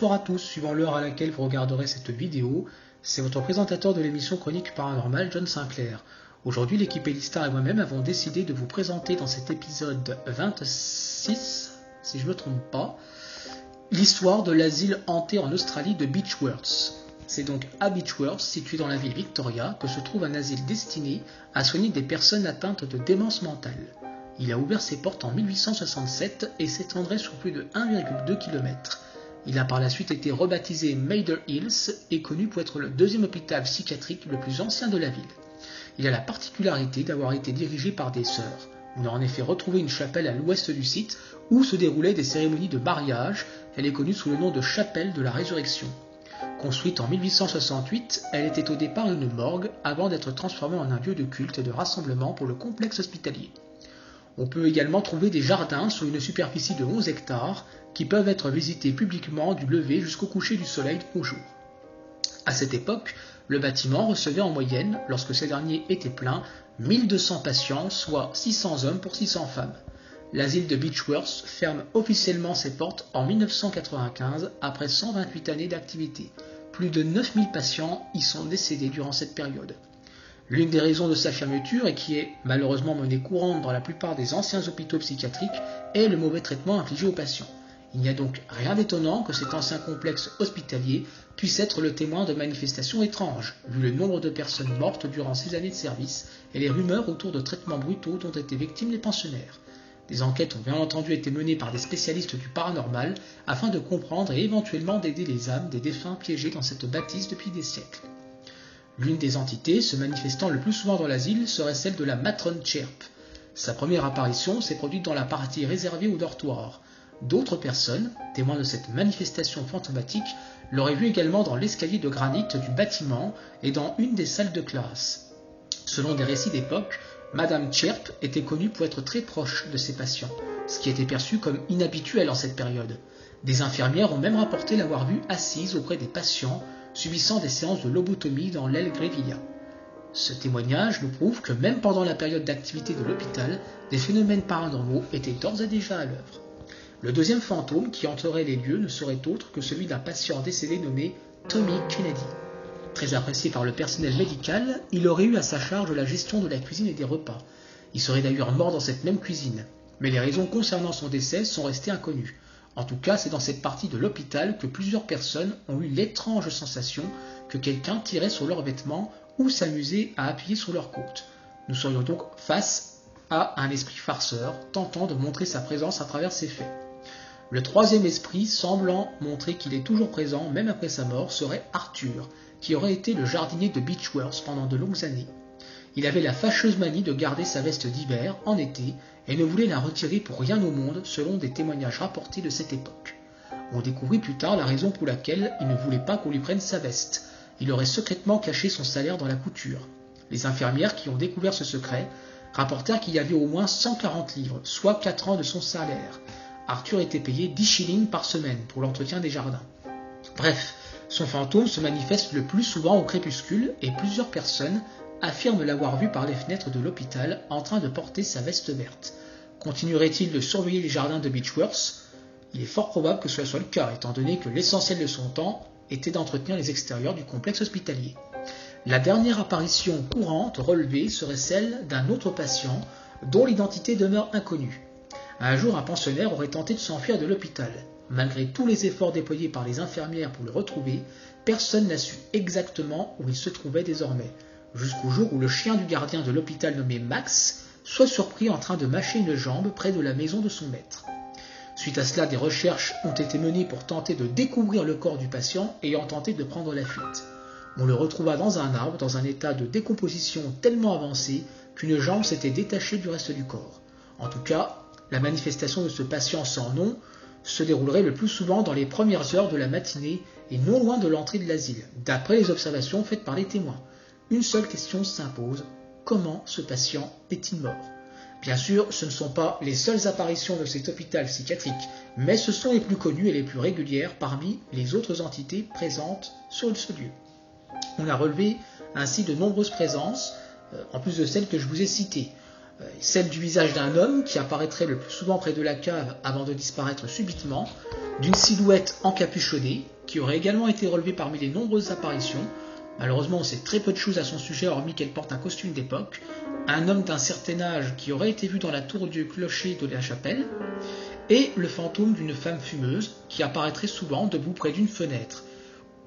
bonsoir à tous, suivant l'heure à laquelle vous regarderez cette vidéo, c'est votre présentateur de l'émission Chronique Paranormale, John Sinclair. Aujourd'hui, l'équipe Elistar et moi-même avons décidé de vous présenter dans cet épisode 26, si je ne me trompe pas, l'histoire de l'asile hanté en Australie de Beechworth. C'est donc à Beechworth, situé dans la ville Victoria, que se trouve un asile destiné à soigner des personnes atteintes de démence mentale. Il a ouvert ses portes en 1867 et s'étendrait sur plus de 1,2 km. Il a par la suite été rebaptisé Mader Hills et connu pour être le deuxième hôpital psychiatrique le plus ancien de la ville. Il a la particularité d'avoir été dirigé par des sœurs. On a en effet retrouvé une chapelle à l'ouest du site où se déroulaient des cérémonies de mariage. Elle est connue sous le nom de Chapelle de la Résurrection. Construite en 1868, elle était au départ une morgue avant d'être transformée en un lieu de culte et de rassemblement pour le complexe hospitalier. On peut également trouver des jardins sur une superficie de 11 hectares qui peuvent être visités publiquement du lever jusqu'au coucher du soleil au jour. À cette époque, le bâtiment recevait en moyenne, lorsque ces derniers étaient pleins, 1200 patients, soit 600 hommes pour 600 femmes. L'asile de Beechworth ferme officiellement ses portes en 1995 après 128 années d'activité. Plus de 9000 patients y sont décédés durant cette période. L'une des raisons de sa fermeture, et qui est malheureusement monnaie courante dans la plupart des anciens hôpitaux psychiatriques, est le mauvais traitement infligé aux patients. Il n'y a donc rien d'étonnant que cet ancien complexe hospitalier puisse être le témoin de manifestations étranges, vu le nombre de personnes mortes durant ces années de service et les rumeurs autour de traitements brutaux dont étaient victimes les pensionnaires. Des enquêtes ont bien entendu été menées par des spécialistes du paranormal afin de comprendre et éventuellement d'aider les âmes des défunts piégés dans cette bâtisse depuis des siècles. L'une des entités se manifestant le plus souvent dans l'asile serait celle de la Matron Cherp. Sa première apparition s'est produite dans la partie réservée au dortoir. D'autres personnes, témoins de cette manifestation fantomatique, l'auraient vu également dans l'escalier de granit du bâtiment et dans une des salles de classe. Selon des récits d'époque, Madame Cherp était connue pour être très proche de ses patients, ce qui était perçu comme inhabituel en cette période. Des infirmières ont même rapporté l'avoir vue assise auprès des patients subissant des séances de lobotomie dans l'aile Grevilla. Ce témoignage nous prouve que même pendant la période d'activité de l'hôpital, des phénomènes paranormaux étaient d'ores et déjà à l'œuvre. Le deuxième fantôme qui hanterait les lieux ne serait autre que celui d'un patient décédé nommé Tommy Kennedy. Très apprécié par le personnel médical, il aurait eu à sa charge la gestion de la cuisine et des repas. Il serait d'ailleurs mort dans cette même cuisine, mais les raisons concernant son décès sont restées inconnues. En tout cas, c'est dans cette partie de l'hôpital que plusieurs personnes ont eu l'étrange sensation que quelqu'un tirait sur leurs vêtements ou s'amusait à appuyer sur leurs côtes. Nous serions donc face à un esprit farceur tentant de montrer sa présence à travers ses faits. Le troisième esprit, semblant montrer qu'il est toujours présent même après sa mort, serait Arthur, qui aurait été le jardinier de Beechworth pendant de longues années. Il avait la fâcheuse manie de garder sa veste d'hiver en été et ne voulait la retirer pour rien au monde selon des témoignages rapportés de cette époque. On découvrit plus tard la raison pour laquelle il ne voulait pas qu'on lui prenne sa veste. Il aurait secrètement caché son salaire dans la couture. Les infirmières qui ont découvert ce secret rapportèrent qu'il y avait au moins 140 livres, soit 4 ans de son salaire. Arthur était payé 10 shillings par semaine pour l'entretien des jardins. Bref, son fantôme se manifeste le plus souvent au crépuscule et plusieurs personnes affirme l'avoir vu par les fenêtres de l'hôpital en train de porter sa veste verte. Continuerait-il de surveiller les jardins de Beechworth ? Il est fort probable que cela soit le cas, étant donné que l'essentiel de son temps était d'entretenir les extérieurs du complexe hospitalier. La dernière apparition courante relevée serait celle d'un autre patient dont l'identité demeure inconnue. Un jour, un pensionnaire aurait tenté de s'enfuir de l'hôpital. Malgré tous les efforts déployés par les infirmières pour le retrouver, personne n'a su exactement où il se trouvait désormais. Jusqu'au jour où le chien du gardien de l'hôpital nommé Max soit surpris en train de mâcher une jambe près de la maison de son maître. Suite à cela, des recherches ont été menées pour tenter de découvrir le corps du patient ayant tenté de prendre la fuite. On le retrouva dans un arbre dans un état de décomposition tellement avancé qu'une jambe s'était détachée du reste du corps. En tout cas, la manifestation de ce patient sans nom se déroulerait le plus souvent dans les premières heures de la matinée et non loin de l'entrée de l'asile, d'après les observations faites par les témoins. Une seule question s'impose, comment ce patient est-il mort ? Bien sûr, ce ne sont pas les seules apparitions de cet hôpital psychiatrique, mais ce sont les plus connues et les plus régulières parmi les autres entités présentes sur ce lieu. On a relevé ainsi de nombreuses présences, en plus de celles que je vous ai citées. Celle du visage d'un homme qui apparaîtrait le plus souvent près de la cave avant de disparaître subitement, d'une silhouette encapuchonnée qui aurait également été relevée parmi les nombreuses apparitions. Malheureusement, on sait très peu de choses à son sujet hormis qu'elle porte un costume d'époque, un homme d'un certain âge qui aurait été vu dans la tour du clocher de la chapelle, et le fantôme d'une femme fumeuse qui apparaîtrait souvent debout près d'une fenêtre.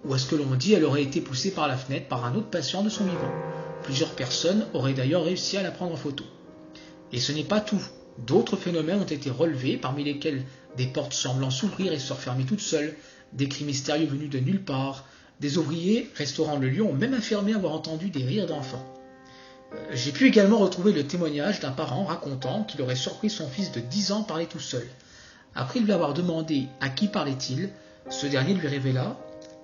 Ou est-ce que l'on dit elle aurait été poussée par la fenêtre par un autre patient de son vivant? Plusieurs personnes auraient d'ailleurs réussi à la prendre en photo. Et ce n'est pas tout. D'autres phénomènes ont été relevés, parmi lesquels des portes semblant s'ouvrir et se refermer toutes seules, des cris mystérieux venus de nulle part, des ouvriers restaurant le lieu ont même affirmé avoir entendu des rires d'enfants. J'ai pu également retrouver le témoignage d'un parent racontant qu'il aurait surpris son fils de 10 ans parler tout seul. Après lui avoir demandé à qui parlait-il, ce dernier lui révéla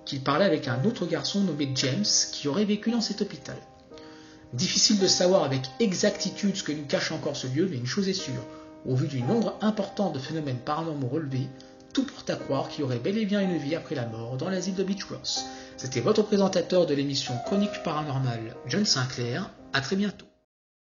qu'il parlait avec un autre garçon nommé James qui aurait vécu dans cet hôpital. Difficile de savoir avec exactitude ce que nous cache encore ce lieu, mais une chose est sûre, au vu du nombre important de phénomènes paranormaux relevés, tout porte à croire qu'il y aurait bel et bien une vie après la mort dans l'asile de Beechcross. C'était votre présentateur de l'émission Chronique Paranormale, John Sinclair. À très bientôt.